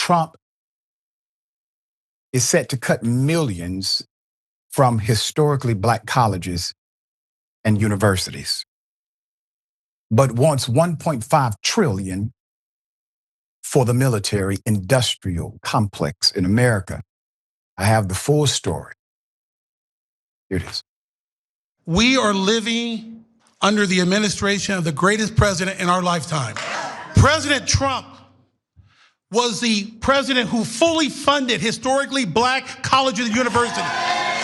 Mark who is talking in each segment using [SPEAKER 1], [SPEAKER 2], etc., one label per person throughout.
[SPEAKER 1] Trump is set to cut millions from historically Black colleges and universities, but wants $1.5 trillion for the military industrial complex in America. I have the full story. Here it is.
[SPEAKER 2] We are living under the administration of the greatest president in our lifetime. President Trump was the president who fully funded historically Black colleges and universities.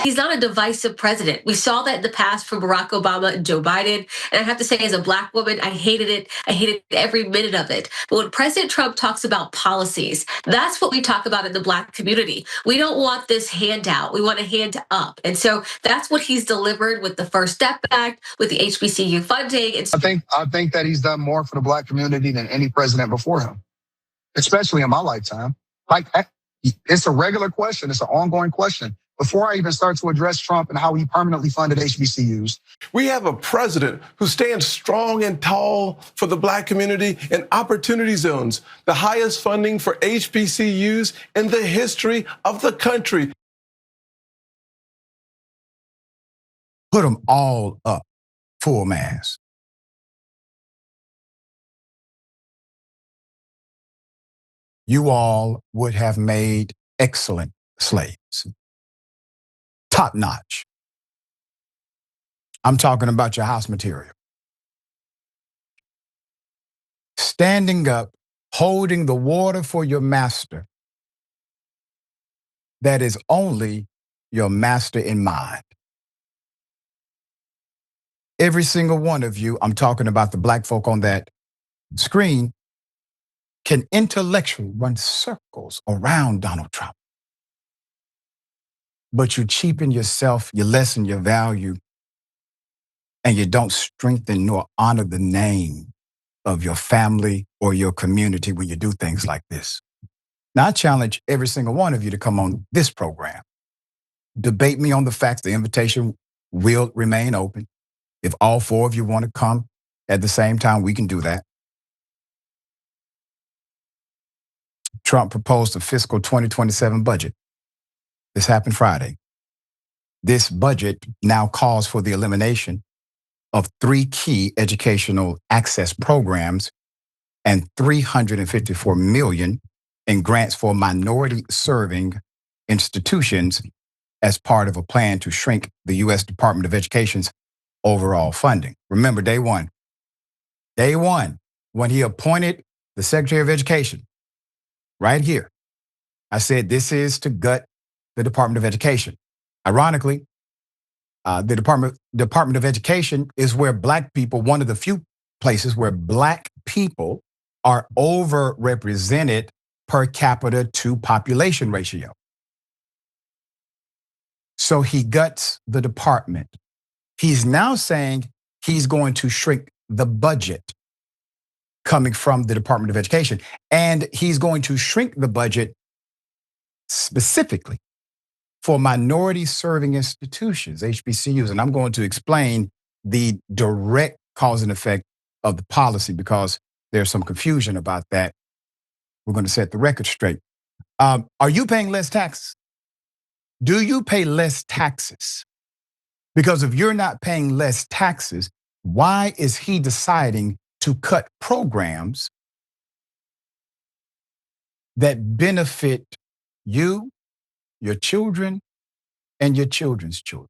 [SPEAKER 3] He's not a divisive president. We saw that in the past for Barack Obama and Joe Biden. And I have to say, as a Black woman, I hated it. I hated every minute of it. But when President Trump talks about policies, that's what we talk about in the Black community. We don't want this handout. We want a hand up. And so that's what he's delivered with the First Step Act, with the HBCU funding.
[SPEAKER 4] I think that he's done more for the Black community than any president before him, especially in my lifetime. Like, it's a regular question. It's an ongoing question. Before I even start to address Trump and how he permanently funded HBCUs.
[SPEAKER 5] We have a president who stands strong and tall for the Black community in opportunity zones, the highest funding for HBCUs in the history of the country.
[SPEAKER 1] Put them all up, full mass. You all would have made excellent slaves. Top notch. I'm talking about your house material. Standing up, holding the water for your master that is only your master in mind. Every single one of you, I'm talking about the Black folk on that screen, can intellectually run circles around Donald Trump. But you cheapen yourself, you lessen your value, and you don't strengthen nor honor the name of your family or your community when you do things like this. Now, I challenge every single one of you to come on this program. Debate me on the facts. The invitation will remain open. If all four of you want to come at the same time, we can do that. Trump proposed a fiscal 2027 budget. This happened Friday. This budget now calls for the elimination of 3 key educational access programs and $354 million in grants for minority-serving institutions as part of a plan to shrink the U.S. Department of Education's overall funding. Remember, day one, when he appointed the Secretary of Education, right here, I said this is to gut the Department of Education. Ironically, the Department of Education is where Black people, one of the few places where Black people are overrepresented per capita to population ratio. So he guts the department. He's now saying he's going to shrink the budget coming from the Department of Education. And he's going to shrink the budget specifically for minority-serving institutions, HBCUs. And I'm going to explain the direct cause and effect of the policy because there's some confusion about that. We're going to set the record straight. Are you paying less taxes? Do you pay less taxes? Because if you're not paying less taxes, why is he deciding to cut programs that benefit you, your children, and your children's children?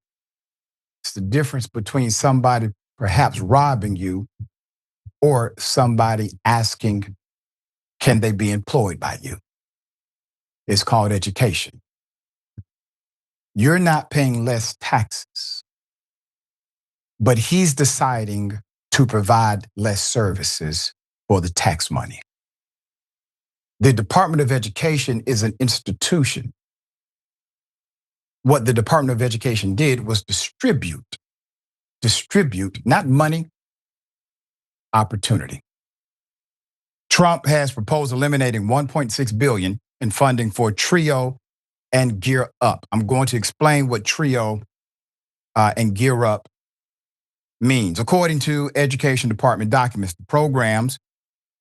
[SPEAKER 1] It's the difference between somebody perhaps robbing you or somebody asking, can they be employed by you? It's called education. You're not paying less taxes, but he's deciding to provide less services for the tax money. The Department of Education is an institution. What the Department of Education did was distribute, not money, opportunity. Trump has proposed eliminating $1.6 billion in funding for TRIO and Gear Up. I'm going to explain what TRIO and Gear Up means. According to Education Department documents, the programs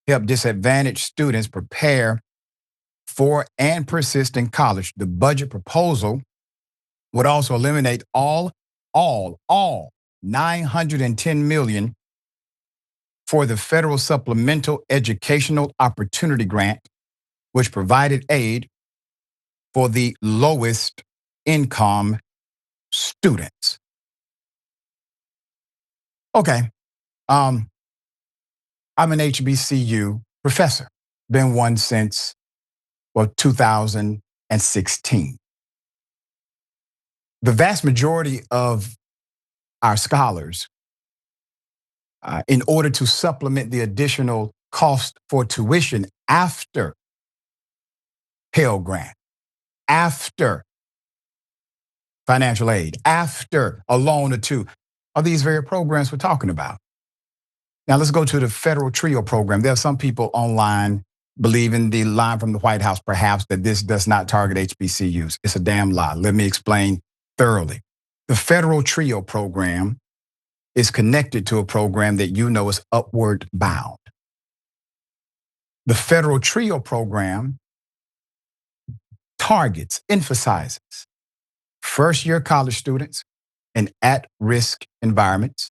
[SPEAKER 1] help disadvantaged students prepare for and persist in college. The budget proposal would also eliminate all 910 million for the federal supplemental educational opportunity grant, which provided aid for the lowest income students. Okay. I'm an HBCU professor. Been one since 2016. The vast majority of our scholars, in order to supplement the additional cost for tuition after Pell Grant, after financial aid, after a loan or two, are these very programs we're talking about. Now let's go to the federal TRIO program. There are some people online believing the line from the White House, perhaps, that this does not target HBCUs. It's a damn lie. Let me explain thoroughly. The federal TRIO program is connected to a program that you know is upward bound. The federal TRIO program targets, emphasizes first-year college students in at-risk environments.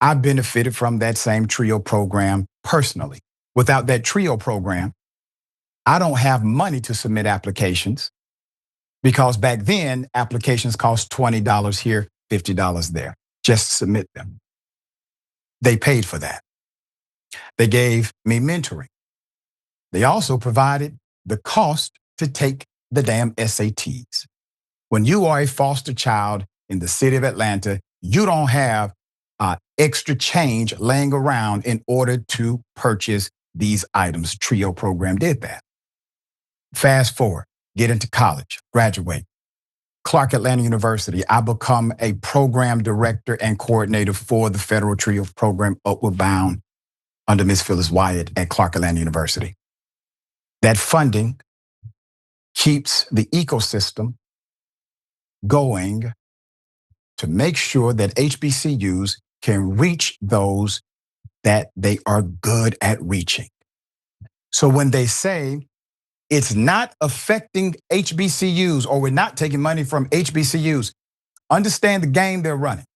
[SPEAKER 1] I benefited from that same TRIO program personally. Without that TRIO program, I don't have money to submit applications, because back then, applications cost $20 here, $50 there, just to submit them. They paid for that. They gave me mentoring. They also provided the cost to take the damn SATs. When you are a foster child in the city of Atlanta, you don't have extra change laying around in order to purchase these items. TRIO program did that. Fast forward, get into college, graduate. Clark Atlanta University, I become a program director and coordinator for the federal TRIO program, Upward Bound, under Ms. Phyllis Wyatt at Clark Atlanta University. That funding keeps the ecosystem going to make sure that HBCUs can reach those that they are good at reaching. So when they say it's not affecting HBCUs, or we're not taking money from HBCUs, understand the game they're running.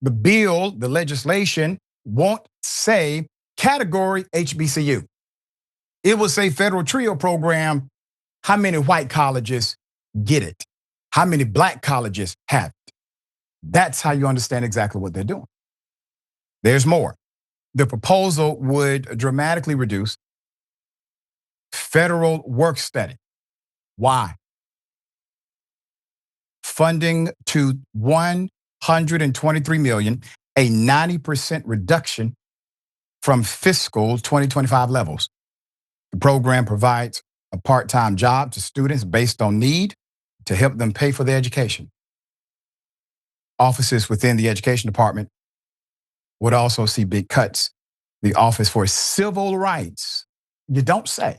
[SPEAKER 1] The bill, the legislation, won't say category HBCU. It will say federal TRIO program. How many white colleges get it? How many black colleges have it? That's how you understand exactly what they're doing. There's more. The proposal would dramatically reduce federal work study. Why? Funding to 123 million, a 90% reduction from fiscal 2025 levels. The program provides a part-time job to students based on need to help them pay for their education. Offices within the education department would also see big cuts. The Office for Civil Rights, you don't say,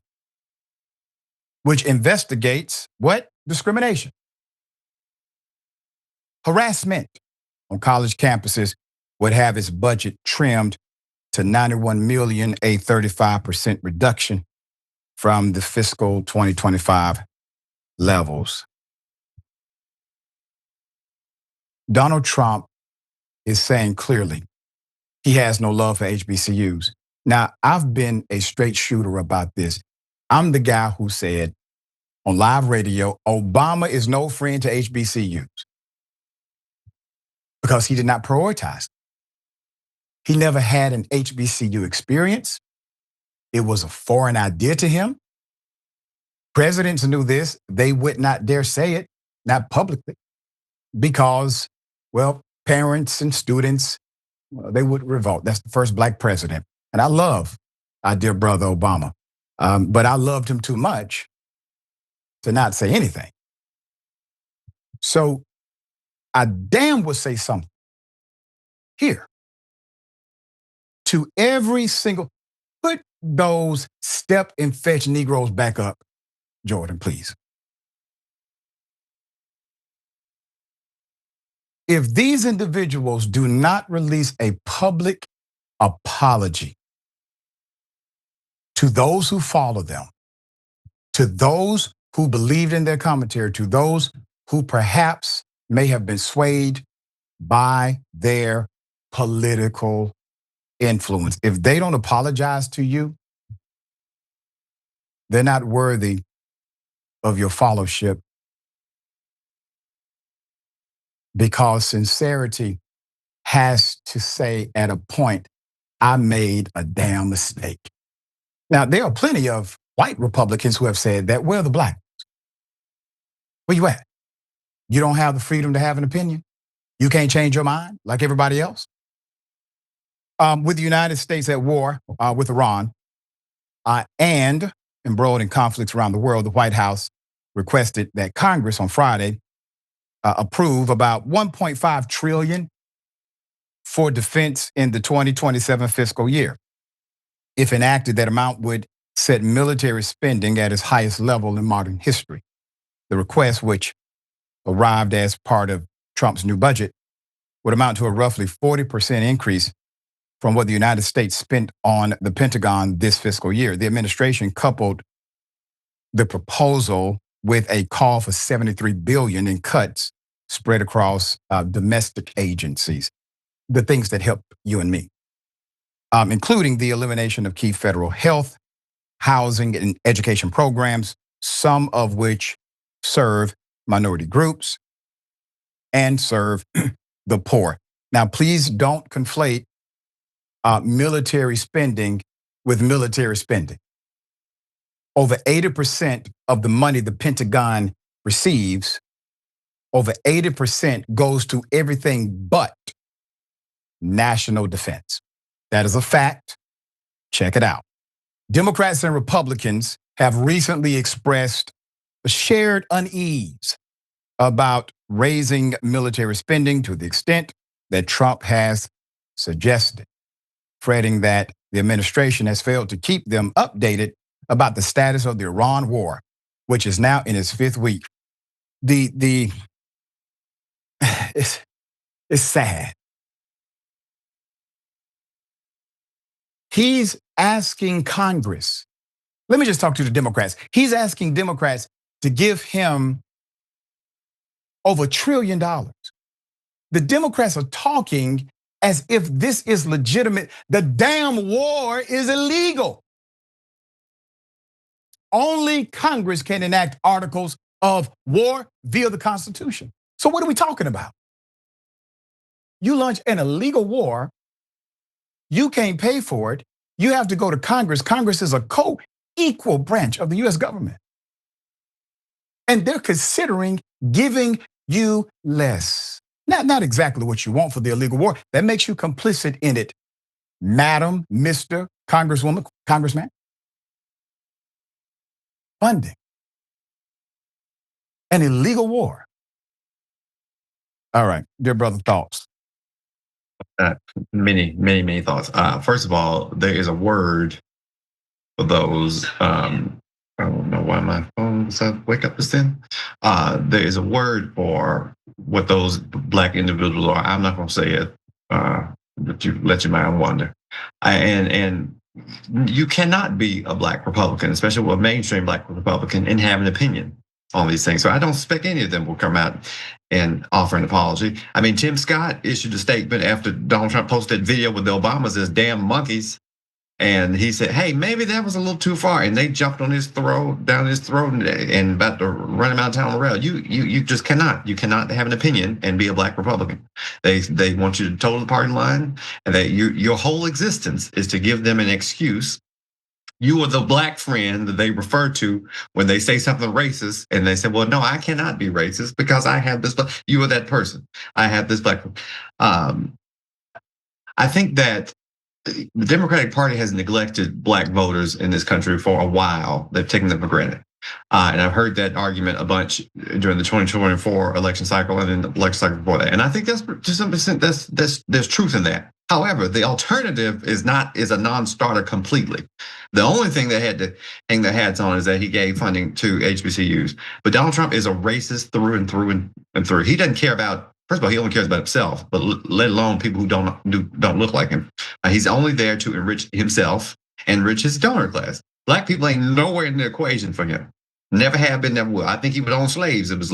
[SPEAKER 1] which investigates what? Discrimination, harassment on college campuses, would have its budget trimmed to 91 million, a 35% reduction from the fiscal 2025 levels. Donald Trump is saying clearly he has no love for HBCUs. Now, I've been a straight shooter about this. I'm the guy who said on live radio, Obama is no friend to HBCUs because he did not prioritize. He never had an HBCU experience. It was a foreign idea to him. Presidents knew this. They would not dare say it, not publicly, because, well, parents and students, they would revolt. That's the first black president. And I love our dear brother Obama, but I loved him too much to not say anything. So I damn would say something here to every single, put those step and fetch Negroes back up, Jordan, please. If these individuals do not release a public apology to those who follow them, to those who believed in their commentary, to those who perhaps may have been swayed by their political influence. If they don't apologize to you, they're not worthy of your fellowship, because sincerity has to say at a point, I made a damn mistake. Now, there are plenty of white Republicans who have said that. Where are the black? Where you at? You don't have the freedom to have an opinion? You can't change your mind like everybody else? With the United States at war with Iran and embroiled in conflicts around the world, the White House requested that Congress on Friday approve about $1.5 trillion for defense in the 2027 fiscal year. If enacted, that amount would set military spending at its highest level in modern history. The request, which arrived as part of Trump's new budget, would amount to a roughly 40% increase from what the United States spent on the Pentagon this fiscal year. The administration coupled the proposal with a call for $73 billion in cuts spread across domestic agencies, the things that help you and me, including the elimination of key federal health, housing, and education programs, some of which serve minority groups and serve the poor. Now, please don't conflate military spending with military spending. Over 80% of the money the Pentagon receives, over 80% goes to everything but national defense. That is a fact. Check it out. Democrats and Republicans have recently expressed a shared unease about raising military spending to the extent that Trump has suggested, fretting that the administration has failed to keep them updated about the status of the Iran war, which is now in its fifth week. It's sad. He's asking Congress, let me just talk to the Democrats. He's asking Democrats to give him over $1 trillion. The Democrats are talking as if this is legitimate. The damn war is illegal. Only Congress can enact articles of war via the Constitution. So what are we talking about? You launch an illegal war, you can't pay for it, you have to go to Congress. Congress is a co-equal branch of the US government. And they're considering giving you less. Not exactly what you want for the illegal war. That makes you complicit in it, Madam, Mr. Congresswoman, Congressman. Funding an illegal war. All right, dear brother, thoughts?
[SPEAKER 6] Many thoughts. First of all, there is a word for those. I don't know why my phone decided to wake up this then. There is a word for what those black individuals are. I'm not going to say it, but you let your mind wander. And you cannot be a black Republican, especially a mainstream black Republican, and have an opinion on these things. So I don't expect any of them will come out and offer an apology. I mean, Tim Scott issued a statement after Donald Trump posted that video with the Obamas as damn monkeys. And he said, hey, maybe that was a little too far. And they jumped on his throat, down his throat, and about to run him out of town on the rail. You just cannot. You cannot have an opinion and be a black Republican. They want you to toe the party line, and that your whole existence is to give them an excuse. You are the black friend that they refer to when they say something racist, and they say, well, no, I cannot be racist because I have this. You are that person. I have this black. I think that the Democratic Party has neglected black voters in this country for a while. They've taken them for granted. And I've heard that argument a bunch during the 2024 election cycle and then the election cycle before that. And I think that's to some extent, there's truth in that. However, the alternative is a non-starter completely. The only thing they had to hang their hats on is that he gave funding to HBCUs. But Donald Trump is a racist through and through and through. He doesn't care about, first of all, he only cares about himself, but let alone people who don't look like him. He's only there to enrich himself enrich his donor class. Black people ain't nowhere in the equation for him. Never have been, never will. I think he would own slaves if it was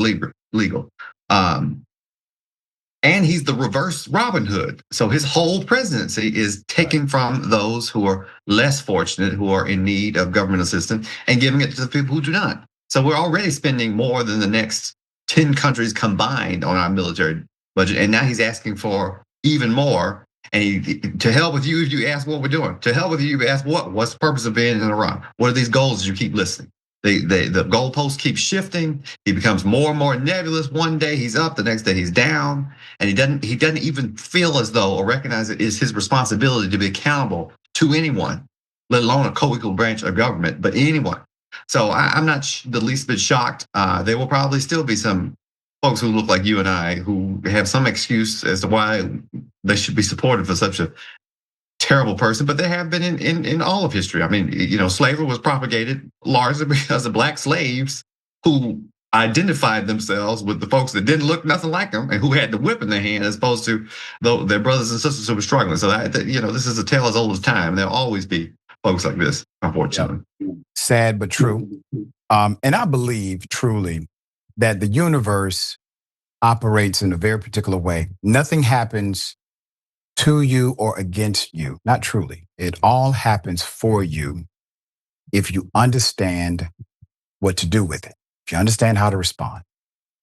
[SPEAKER 6] legal. And he's the reverse Robin Hood. So his whole presidency is taking from those who are less fortunate, who are in need of government assistance, and giving it to the people who do not. So we're already spending more than the next 10 countries combined on our military budget. And now he's asking for even more. And to hell with you if you ask what we're doing. To hell with you if you ask what's the purpose of being in Iraq? What are these goals you keep listing? The goalposts keep shifting. He becomes more and more nebulous. One day he's up, the next day he's down, and he doesn't even feel as though or recognize it is his responsibility to be accountable to anyone, let alone a co-equal branch of government, but anyone. So I'm not the least bit shocked. There will probably still be some folks who look like you and I who have some excuse as to why they should be supported for such a terrible person, but they have been in all of history. I mean, slavery was propagated largely because of black slaves who identified themselves with the folks that didn't look nothing like them and who had the whip in their hand, as opposed to their brothers and sisters who were struggling. So this is a tale as old as time. There'll always be folks like this, unfortunately.
[SPEAKER 1] Sad but true. And I believe truly that the universe operates in a very particular way. Nothing happens to you or against you. Not truly. It all happens for you if you understand what to do with it. If you understand how to respond.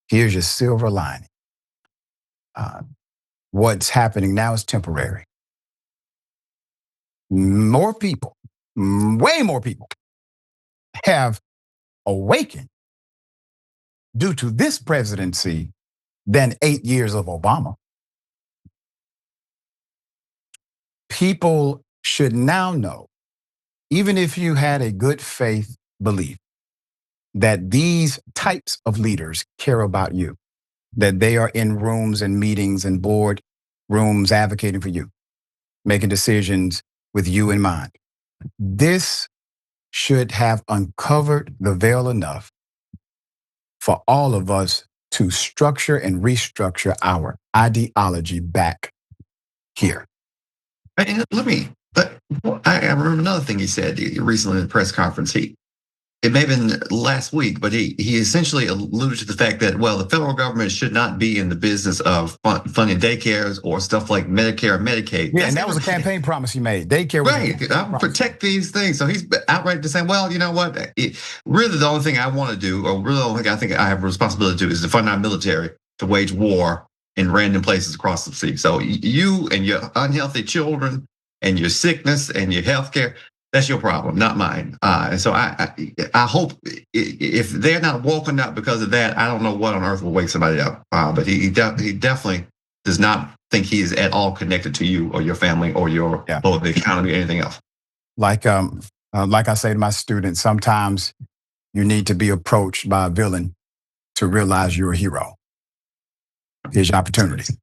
[SPEAKER 1] Here's your silver lining. What's happening now is temporary. More people, way more people, have awakened due to this presidency than 8 years of Obama. People should now know, even if you had a good faith belief, that these types of leaders care about you, that they are in rooms and meetings and board rooms advocating for you, making decisions with you in mind. This should have uncovered the veil enough for all of us to structure and restructure our ideology back here.
[SPEAKER 6] And I remember another thing he said recently in the press conference. It may have been last week, but he essentially alluded to the fact that, well, the federal government should not be in the business of funding daycares or stuff like Medicare and Medicaid.
[SPEAKER 1] Yeah, and that was a campaign promise he made. Daycare was
[SPEAKER 6] right. I'll protect these things. So he's outright just saying, well, you know what? Really, the only thing I want to do, or really the only thing I think I have a responsibility to do, is to fund our military to wage war in random places across the sea. So you and your unhealthy children and your sickness and your healthcare, that's your problem, not mine. And so I hope if they're not woken up because of that, I don't know what on earth will wake somebody up. But he definitely does not think he is at all connected to you or your family or or the economy or anything else.
[SPEAKER 1] Like I say to my students, sometimes you need to be approached by a villain to realize you're a hero. Here's your opportunity.